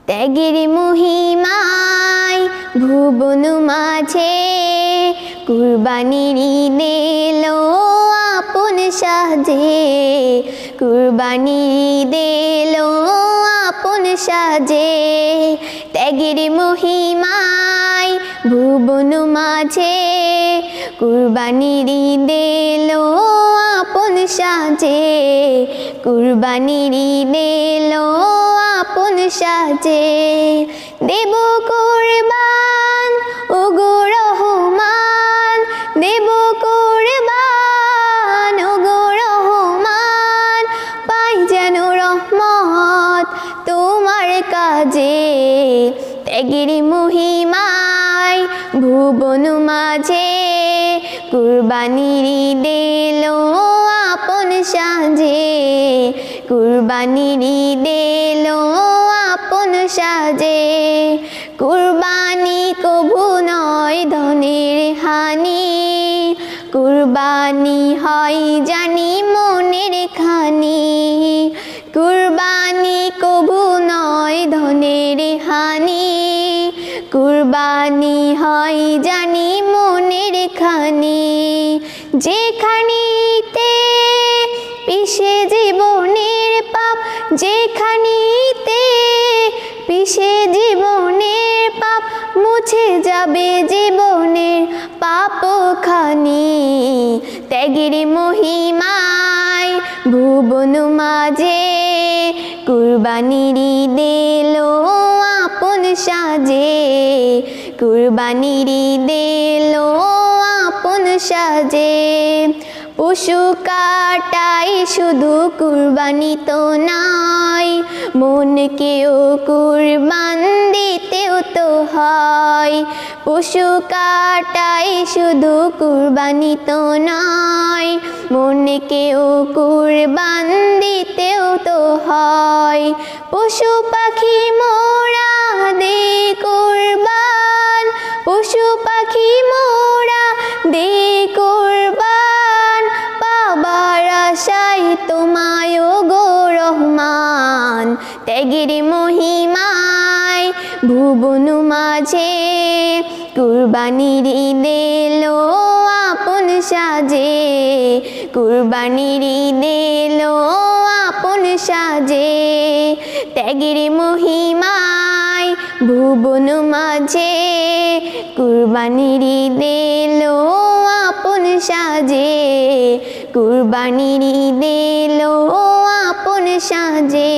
ত্যাগের মহিমায় ভুবন মাঝে কুরবানির ঈদ এলো আপন সাজে, কুরবানির ঈদ এলো আপন সাজে। ত্যাগের মহিমায় ভুবন মাঝে কুরবানির ঈদ এলো আপন সাজে, কুরবানির ঈদ এলো আপন সাজে। দেব কুরবান ওগো রহমান, দেব কুরবান ওগো রহমান, পাই যেন রহমত তোমার কাজে। ত্যাগের মহিমায় ভুবন মাঝে কুরবানির ঈদ এলো আপন সাজে, কুরবানির ঈদ এলো আপন সাজে। কুরবানি কভু নয় ধনের হানি, কুরবানি হয় জানি মনের খানি। কুরবানি কভু নয় ধনের হানি, কুরবানি হয় জানি মনের খানি। যেখানিতে পিছে জীবনের পাপ, যেখানিতে পিছে জীবনের পাপ, মুছে যাবে জীবনের পাপখানি। ত্যাগের মহিমায় ভুবন মাঝে কুরবানির ঈদ এলো আপন সাজে, কুরবানির ঈদ এলো আপন সাজে। পশু কাটাই শুধু কুরবানি তো নয়, মনকেও কুরবান দিতেও তো হয়। পশু কাটাই শুধু কুরবানি তো নয়, মনকেও কুরবান দিতেও তো হয়। পশু পাখি মোরা দে কুরবান, পশু পাখি মোরা দে কুরবান, পাবার আশায় তোমায় গো রহমান। ত্যাগের মহিমায় ভুবন মাঝে কুরবানির ঈদ এলো আপন সাজে, কুরবানির ঈদ এলো আপন সাজে। ত্যাগের মহিমায় ভুবন মাঝে কুরবানির ঈদ এলো আপন সাজে, কুরবানির ঈদ এলো আপন সাজে।